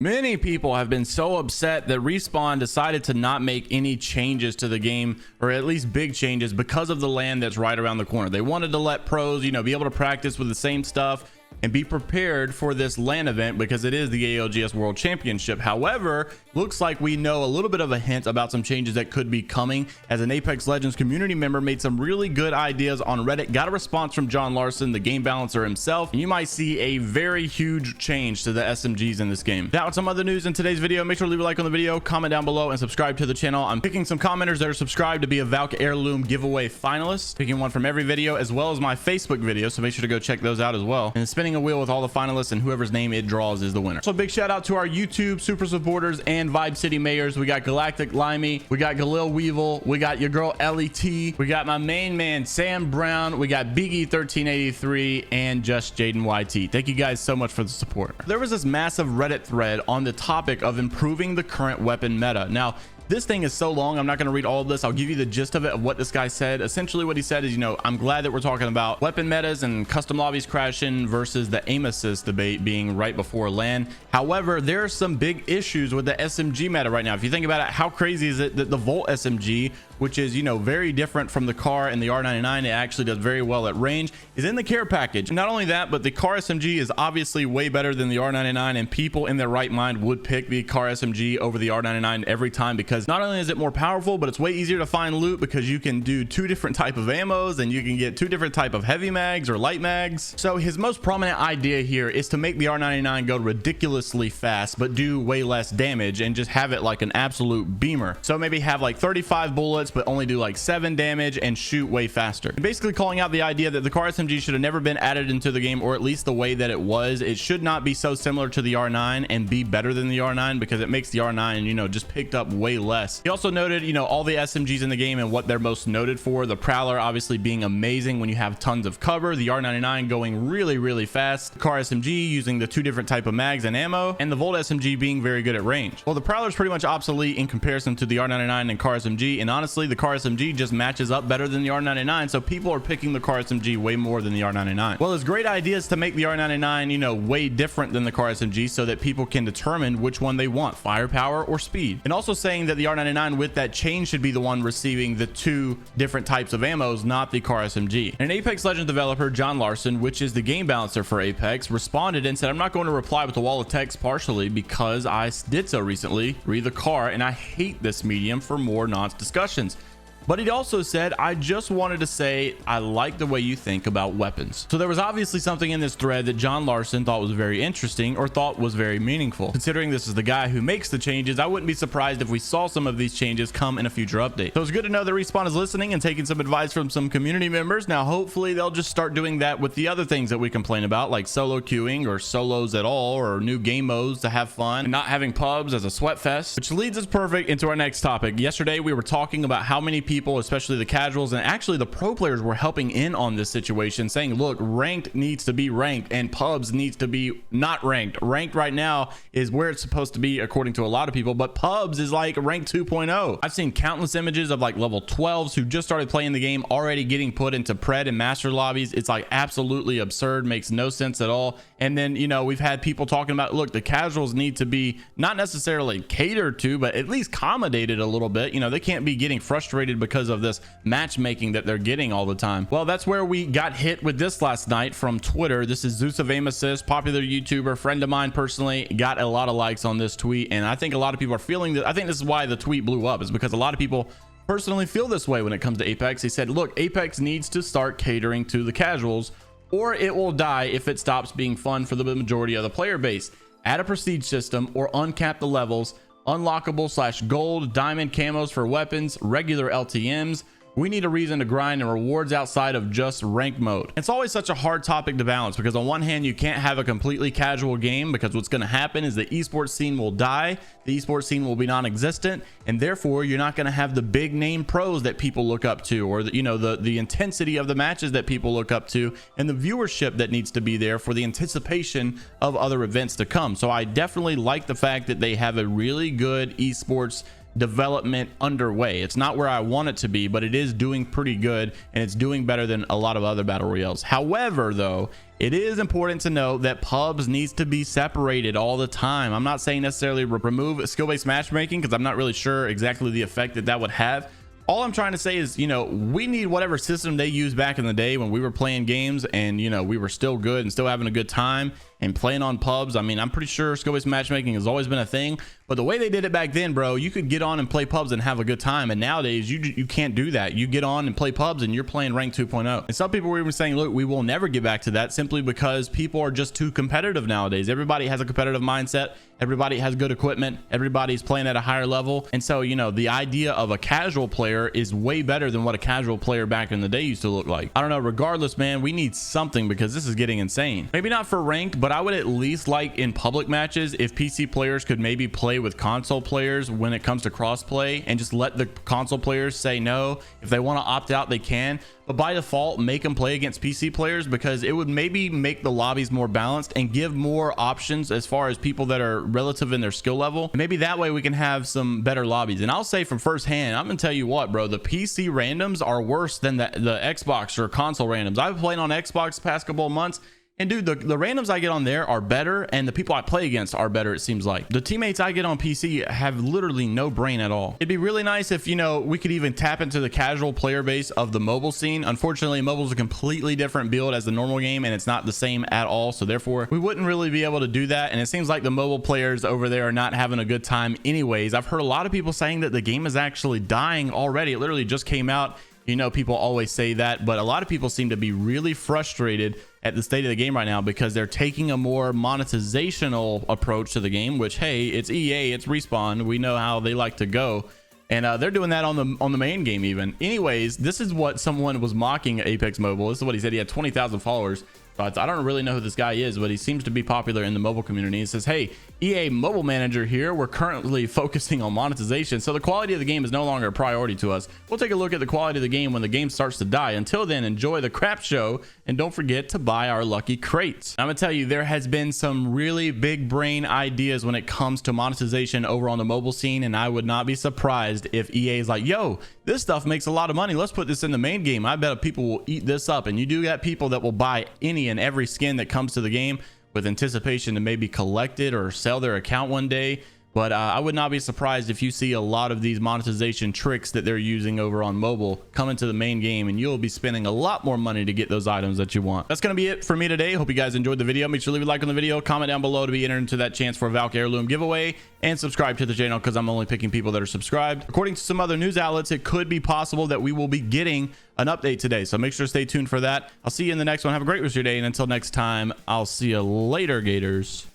Many people have been so upset that Respawn decided to not make any changes to the game, or at least big changes, because of the LAN that's right around the corner. They wanted to let pros, be able to practice with the same stuff and be prepared for this LAN event because it is the ALGS World Championship. However, looks like we know a little bit of a hint about some changes that could be coming, as an Apex Legends community member made some really good ideas on Reddit, got a response from John Larson, the game balancer himself, and you might see a very huge change to the SMGs in this game. Now, with some other news in today's video, make sure to leave a like on the video, comment down below, and subscribe to the channel. I'm picking some commenters that are subscribed to be a Valk Heirloom giveaway finalist, picking one from every video as well as my Facebook video, so make sure to go check those out as well, and spinning a wheel with all the finalists, and whoever's name it draws is the winner. So big shout out to our YouTube super supporters and Vibe City Mayors. We got Galactic Limey, we got Galil Weevil, we got your girl LET, we got my main man Sam Brown, we got Biggie 1383, and just Jaden YT. Thank you guys so much for the support. There was this massive Reddit thread on the topic of improving the current weapon meta. Now, this thing is so long, I'm not going to read all of this. I'll give you the gist of it, of what this guy said. Essentially what he said is, I'm glad that we're talking about weapon metas and custom lobbies crashing versus the aim assist debate being right before LAN. However, there are some big issues with the SMG meta right now. If you think about it, how crazy is it that the Volt SMG, which is, very different from the CAR and the R99, it actually does very well at range, is in the care package. Not only that, but the CAR SMG is obviously way better than the R99, and people in their right mind would pick the CAR SMG over the R99 every time, because not only is it more powerful, but it's way easier to find loot because you can do two different type of ammos and you can get two different type of heavy mags or light mags. So his most prominent idea here is to make the R99 go ridiculously fast but do way less damage and just have it like an absolute beamer. So maybe have like 35 bullets but only do like 7 damage and shoot way faster. And basically calling out the idea that the CAR SMG should have never been added into the game, or at least the way that it was. It should not be so similar to the R9 and be better than the R9, because it makes the R9 just picked up way less. He also noted all the SMGs in the game and what they're most noted for. The Prowler obviously being amazing when you have tons of cover, the R99 going really fast, the CAR SMG using the two different type of mags and ammo, and the Volt SMG being very good at range. Well, the Prowler is pretty much obsolete in comparison to the R99 and CAR SMG, and honestly the CAR SMG just matches up better than the R99, so people are picking the CAR SMG way more than the R99. Well, his great idea is to make the R99 way different than the CAR SMG so that people can determine which one they want, firepower or speed, and also saying that the R99 with that chain should be the one receiving the two different types of ammos, not the CAR SMG. And Apex Legends developer John Larson, which is the game balancer for Apex, responded and said, "I'm not going to reply with a wall of text, partially because I did so recently, read the CAR, and I hate this medium for more nonce discussions." But he also said, "I just wanted to say I like the way you think about weapons." So there was obviously something in this thread that John Larson thought was very interesting, or thought was very meaningful. Considering this is the guy who makes the changes, I wouldn't be surprised if we saw some of these changes come in a future update. So it's good to know that Respawn is listening and taking some advice from some community members. Now hopefully they'll just start doing that with the other things that we complain about, like solo queuing or solos at all, or new game modes to have fun, and not having pubs as a sweat fest. Which leads us perfect into our next topic. Yesterday we were talking about how many people, especially the casuals and actually the pro players, were helping in on this situation, saying, look, ranked needs to be ranked and pubs needs to be not ranked. Ranked right now is where it's supposed to be according to a lot of people, but pubs is like ranked 2.0. I've seen countless images of like level 12s who just started playing the game already getting put into pred and master lobbies. It's like absolutely absurd, makes no sense at all. And then we've had people talking about, look, the casuals need to be not necessarily catered to, but at least accommodated a little bit. They can't be getting frustrated because of this matchmaking that they're getting all the time. Well, that's where we got hit with this last night from Twitter. This is Zeus of Aim Assist, popular YouTuber, friend of mine personally, got a lot of likes on this tweet, and I think a lot of people are feeling that. I think this is why the tweet blew up, is because a lot of people personally feel this way when it comes to Apex. He said, look, Apex needs to start catering to the casuals, or it will die if it stops being fun for the majority of the player base. Add a prestige system or uncap the levels, unlockable / gold, diamond camos for weapons, regular LTMs. We need a reason to grind and rewards outside of just rank mode. It's always such a hard topic to balance, because on one hand you can't have a completely casual game, because what's going to happen is the esports scene will die, the esports scene will be non-existent, and therefore you're not going to have the big name pros that people look up to, or the intensity of the matches that people look up to, and the viewership that needs to be there for the anticipation of other events to come. So I definitely like the fact that they have a really good esports development underway. It's not where I want it to be, but it is doing pretty good, and it's doing better than a lot of other battle royales. However, though, it is important to note that pubs needs to be separated all the time. I'm not saying necessarily remove skill-based matchmaking, because I'm not really sure exactly the effect that would have. All I'm trying to say is, you know, we need whatever system they used back in the day when we were playing games and, you know, we were still good and still having a good time and playing on pubs. I mean, I'm pretty sure skill-based matchmaking has always been a thing, but the way they did it back then, bro, you could get on and play pubs and have a good time. And nowadays you can't do that. You get on and play pubs and you're playing rank 2.0. And some people were even saying, look, we will never get back to that, simply because people are just too competitive nowadays. Everybody has a competitive mindset. Everybody has good equipment. Everybody's playing at a higher level. And so, you know, the idea of a casual player is way better than what a casual player back in the day used to look like. I don't know. Regardless, man, we need something, because this is getting insane. Maybe not for ranked, but I would at least like in public matches if PC players could maybe play with console players when it comes to crossplay, and just let the console players say no. If they want to opt out, they can, but by default make them play against PC players, because it would maybe make the lobbies more balanced and give more options as far as people that are relative in their skill level. And maybe that way we can have some better lobbies. And I'll say from firsthand, I'm gonna tell you what, bro, the PC randoms are worse than the Xbox or console randoms. I've played on Xbox the past couple of months, and dude, the randoms I get on there are better, and the people I play against are better, it seems like. The teammates I get on PC have literally no brain at all. It'd be really nice if, you know, we could even tap into the casual player base of the mobile scene. Unfortunately, mobile is a completely different build as the normal game, and it's not the same at all. So therefore, we wouldn't really be able to do that. And it seems like the mobile players over there are not having a good time anyways. I've heard a lot of people saying that the game is actually dying already. It literally just came out. You know, people always say that, but a lot of people seem to be really frustrated at the state of the game right now, because they're taking a more monetizational approach to the game, which, hey, it's EA, it's Respawn, we know how they like to go, and they're doing that on the main game even. Anyways, this is what someone was mocking Apex Mobile. This is what he said. He had 20,000 followers. But I don't really know who this guy is, but he seems to be popular in the mobile community. He says, hey, EA mobile manager here. We're currently focusing on monetization, so the quality of the game is no longer a priority to us. We'll take a look at the quality of the game when the game starts to die. Until then, enjoy the crap show, and don't forget to buy our lucky crates. I'm gonna tell you, there has been some really big brain ideas when it comes to monetization over on the mobile scene, and I would not be surprised if EA is like, yo, this stuff makes a lot of money. Let's put this in the main game. I bet people will eat this up. And you do get people that will buy any and every skin that comes to the game with anticipation to maybe collect it or sell their account one day. But I would not be surprised if you see a lot of these monetization tricks that they're using over on mobile come into the main game, and you'll be spending a lot more money to get those items that you want. That's going to be it for me today. Hope you guys enjoyed the video. Make sure to leave a like on the video, comment down below to be entered into that chance for a Valk Heirloom giveaway, and subscribe to the channel, because I'm only picking people that are subscribed. According to some other news outlets, it could be possible that we will be getting an update today, so make sure to stay tuned for that. I'll see you in the next one. Have a great rest of your day, and until next time, I'll see you later, Gators.